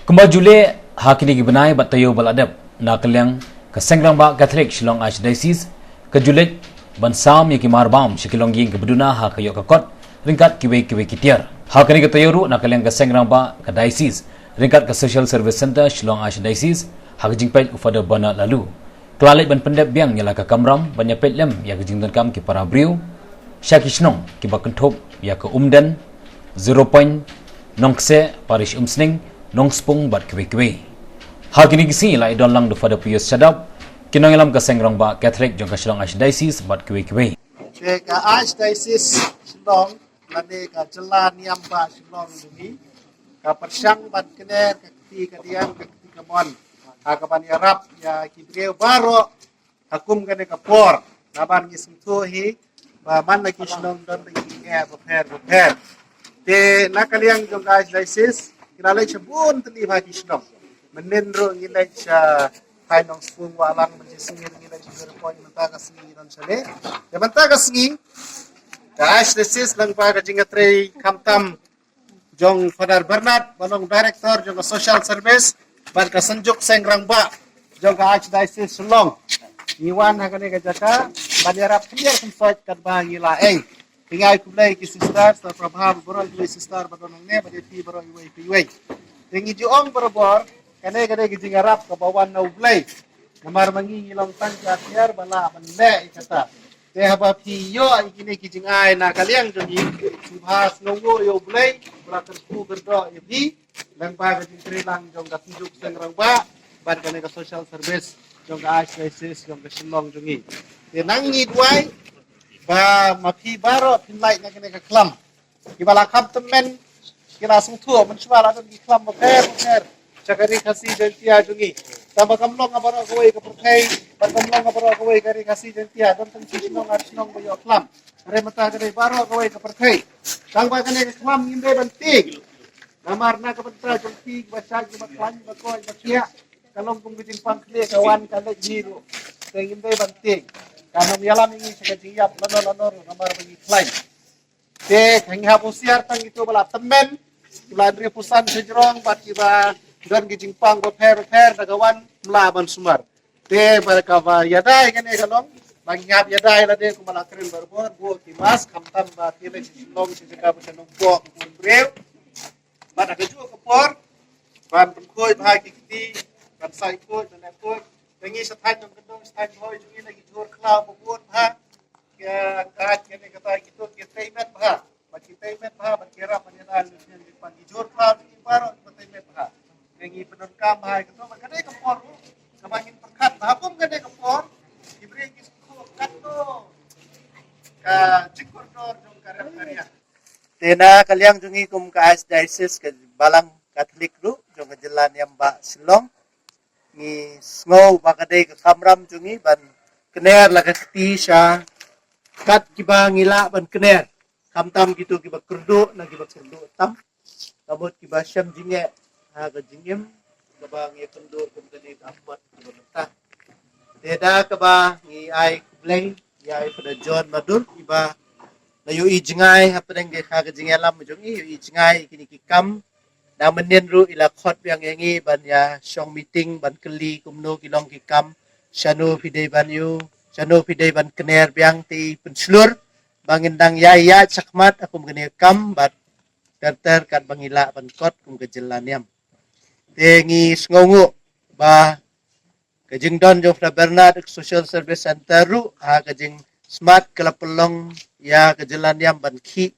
Kembali hakini gibenai batayo baladap nakaliang kasengrang ba Catholic Shillong Archdiocese kejulit bansam yaki marbam shikilong ging kebeduna ha kayo kakot ringkat kiwe kitiar hakini katayoru nakaliang kasengrang ba ka diocese ringkat ka Social Service Center Shillong Archdiocese ha kajingpet ufada bana lalu klalit ban pendep biang nyala ka kamram banyapet lem ya kajingdan kam ki para briu syakishnong ki bakentop ya ka umdan 0. nongse parish umsning nong spung bat kwe hakini gisi la idon lang do fada puyos sadap kinong ilam ka sengrang ba Catholic jong ka Shillong Archdiocese bat kwe ka Archdiocese Shillong lade ka jela niam ba Shillong dumi ka persyang bat kener ka kiti ka diam ka kiti ka mon ka ban yarap ya kibreu baro hakum kane ka por laban gi sentuh hi ba man lagi Shillong don lagi nge prepare te nakaliang jong ka Archdiocese kinalay siya buon tali bagi Shillong menenro ngilay siya kainong spung walang menjisingir ngilay siya point mentagas ngi ron siya le ya mentagas ngi ka Archdiocese lang pa ka jingatray kamtam jong Father Bernard manong director jong social service ban ka sanjuk sengrang ba jong ka Archdiocese Shillong iwan ha kani ka jaka banyarap clear kumsait kad ba ngilaeng tingay kulay ki sister sa prabham boro iwe sister badonong ne bade pi boro iwe tingi juong borobor kane ki jingarap ka bawan na ublay namar mangi ilong tan ka tiar bala manle ikata te haba pi yo ikini ki jingay na kaliang jongi subhas nongo yo ublay bala terku berdo ibi lang ba ka jingri lang jong ka tunjuk sengrang ba ban kane ka social service jong ka Archdiocese jong ka Shillong jongi te nangi duai ba mapi baro pinlai na kene ka klam ibala kap temen kira sung tuo mensuara don ki klam moker cakari kasih jentia jungi sama kamlong abaro kawai ka perkai ban kamlong abaro kawai kari kasih jentia don tang Shillong Archnong boyo klam are mata kare baro kawai ka perkai sang ba kene ka klam nginde banting namar na ka pentra jongpi baca ki baklan bakoi bakia kalong kung bitin pangkle kawan kale jiro nginde banting kanam yalam ini sekejap lano namar bagi klaim te hangha posiar tang itu bala temen ladri pusan sejrong bat kiba dan gijingpang repair dagawan melaban sumar te barka ba yadai kene kalong bagi ngap yadai lade ku mala kren berbor bu timas kamtam ba tile Shillong sejaka busanong po breu bat agaju kepor ban koi bahagi kiti ban sai koi dan koi tengi sethan jong kedong sethan hoi jungi lagi jor klau bubun ha ya kat kene kata gitu kita imet bah bagi imet bah berkira panjenengan di pagi jor klau di baro kita imet bah tengi penungkam bah gitu makane kepor kebangin perkat hakum kene kepor diberi kisku katto ka jikur dor jong karya tena kaliang jungi kum ka Archdiocese ke balang Catholic ru jong jelan yang ba Shillong ni snow bakadai ka kamram jungi ban kener la kati sya kat kiba ngila ban kener kamtam gitu kiba kerdu na kiba kerdu tam kabut kiba syam jinge ha ka jingim kaba ngi kendu kum tadi apat kiba mentah teda kaba ngi ai kublay ai pada John Madur kiba layu i jingai ha padang ge ha ka jingelam jungi i jingai kini kikam na menenru ila khot yang yangi ban ya shong meeting ban keli kumno kilong kikam shano pidei ban yu shano pidei ban kener biang ti penslur bangindang ya sakmat akum gene kam bat terter kat bangila ban kot kum kejelaniam tengi sngongu ba kajing don jo Father Bernard Social Service Center ru ha kajing smart kelapelong ya kejelaniam ban ki